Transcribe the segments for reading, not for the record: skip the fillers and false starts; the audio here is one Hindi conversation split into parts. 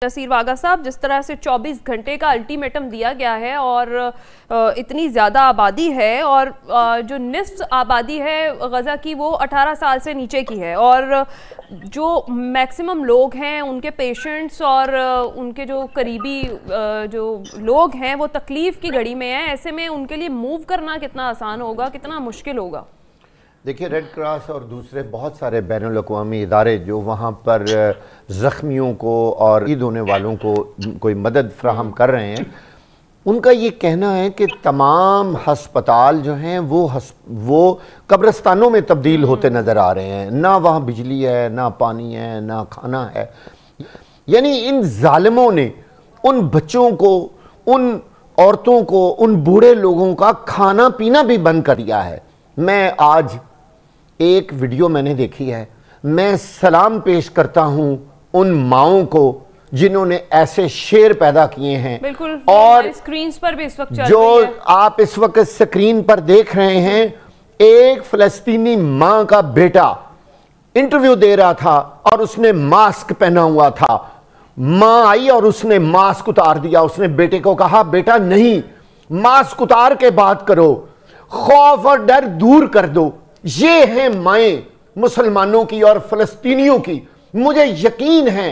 नसीर वागा साहब, जिस तरह से 24 घंटे का अल्टीमेटम दिया गया है और इतनी ज़्यादा आबादी है और जो निस्फ आबादी है गज़ा की वो 18 साल से नीचे की है और जो मैक्सिमम लोग हैं उनके पेशेंट्स और उनके जो करीबी जो लोग हैं वो तकलीफ़ की घड़ी में हैं। ऐसे में उनके लिए मूव करना कितना आसान होगा, कितना मुश्किल होगा? देखिए, रेड क्रॉस और दूसरे बहुत सारे बैनुल अक़वामी इदारे जो वहाँ पर ज़ख्मियों को और ईद होने वालों को कोई मदद फ्राहम कर रहे हैं, उनका ये कहना है कि तमाम हस्पताल जो हैं वो कब्रिस्तानों में तब्दील होते नज़र आ रहे हैं। ना वहाँ बिजली है, ना पानी है, ना खाना है। यानी इन जालिमों ने उन बच्चों को, उन औरतों को, उन बूढ़े लोगों का खाना पीना भी बंद कर दिया है। मैं आज एक वीडियो मैंने देखी है, मैं सलाम पेश करता हूं उन माओं को जिन्होंने ऐसे शेर पैदा किए हैं। बिल्कुल, और स्क्रीन पर भी इस वक्त चल जो रही है। आप इस वक्त स्क्रीन पर देख रहे हैं, एक फलस्तीनी मां का बेटा इंटरव्यू दे रहा था और उसने मास्क पहना हुआ था। मां आई और उसने मास्क उतार दिया। उसने बेटे को कहा, बेटा नहीं, मास्क उतार के बात करो, खौफ और डर दूर कर दो। ये हैं माएं मुसलमानों की और फलस्तीनियों की। मुझे यकीन है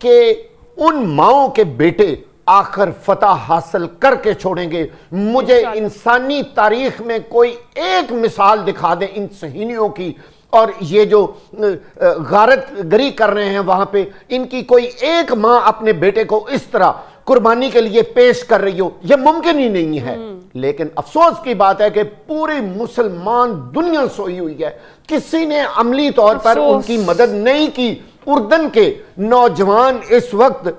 कि उन माओं के बेटे आखिर फतह हासिल करके छोड़ेंगे। मुझे इंसानी तारीख में कोई एक मिसाल दिखा दें इन सहीनियों की, और ये जो गारत गरी कर रहे हैं वहां पे, इनकी कोई एक मां अपने बेटे को इस तरह कुर्बानी के लिए पेश कर रही हो, यह मुमकिन ही नहीं है। लेकिन अफसोस की बात है कि पूरी मुसलमान दुनिया सोई हुई है, किसी ने अमली तौर पर उनकी मदद नहीं की। उर्दन के नौजवान इस वक्त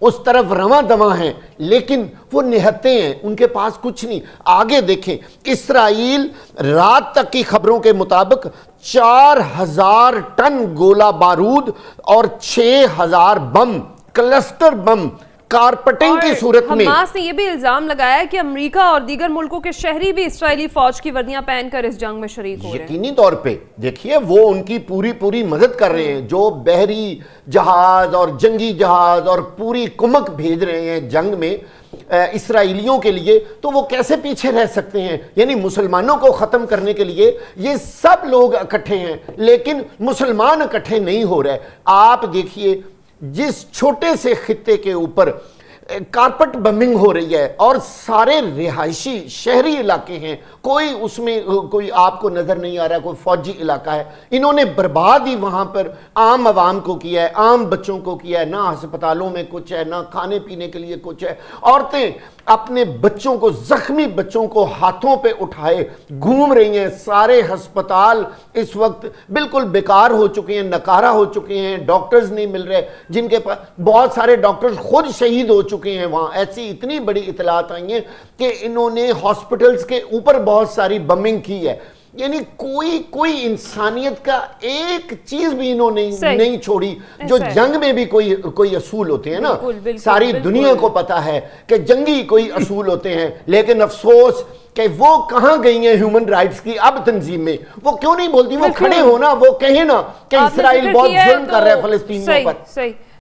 उस तरफ रवां दवा हैं, लेकिन वो निहत्ते हैं, उनके पास कुछ नहीं। आगे देखें, इसराइल रात तक की खबरों के मुताबिक 4000 टन गोला बारूद और 6000 बम, क्लस्टर बम कारपेटिंग की सूरत में। हमास ने यह भी इल्जाम लगाया कि अमेरिका और दीगर मुल्कों के शहरी भी इसराइली फौज की वर्दियां पहनकर इस जंग में शरीक हो रहे हैं। यकीनी तौर पे देखिए, वो उनकी पूरी मदद कर रहे हैं। जो बहरी जहाज और जंगी जहाज और पूरी कुमक भेज रहे हैं जंग में इसराइलियों के लिए, तो वो कैसे पीछे रह सकते हैं? यानी मुसलमानों को खत्म करने के लिए ये सब लोग इकट्ठे हैं, लेकिन मुसलमान इकट्ठे नहीं हो रहे। आप देखिए, जिस छोटे से खित्ते के ऊपर कारपेट बमिंग हो रही है और सारे रिहायशी शहरी इलाके हैं, कोई उसमें कोई आपको नजर नहीं आ रहा कोई फौजी इलाका है। इन्होंने बर्बाद ही वहां पर आम आवाम को किया है, आम बच्चों को किया है। ना अस्पतालों में कुछ है, ना खाने पीने के लिए कुछ है। औरतें अपने बच्चों को, जख्मी बच्चों को हाथों पे उठाए घूम रही हैं। सारे अस्पताल इस वक्त बिल्कुल बेकार हो चुके हैं, नकारा हो चुके हैं। डॉक्टर्स नहीं मिल रहे, जिनके पास बहुत सारे डॉक्टर्स खुद शहीद हो चुके हैं वहां। ऐसी इतनी बड़ी इतलात आई हैं कि इन्होंने हॉस्पिटल्स के ऊपर बहुत सारी बमिंग की है। यानी कोई इंसानियत का एक चीज भी इन्होंने नहीं छोड़ी। जो जंग में भी कोई असूल होते हैं ना, सारी दुनिया को पता है कि जंगी कोई असूल होते हैं, लेकिन अफसोस कि वो कहां गई हैं ह्यूमन राइट्स की अब तंजीम में। वो क्यों नहीं बोलती? वो खड़े हो ना, वो कहे ना कि इसराइल बहुत जुल्म कर रहा है फलस्तीनियों पर।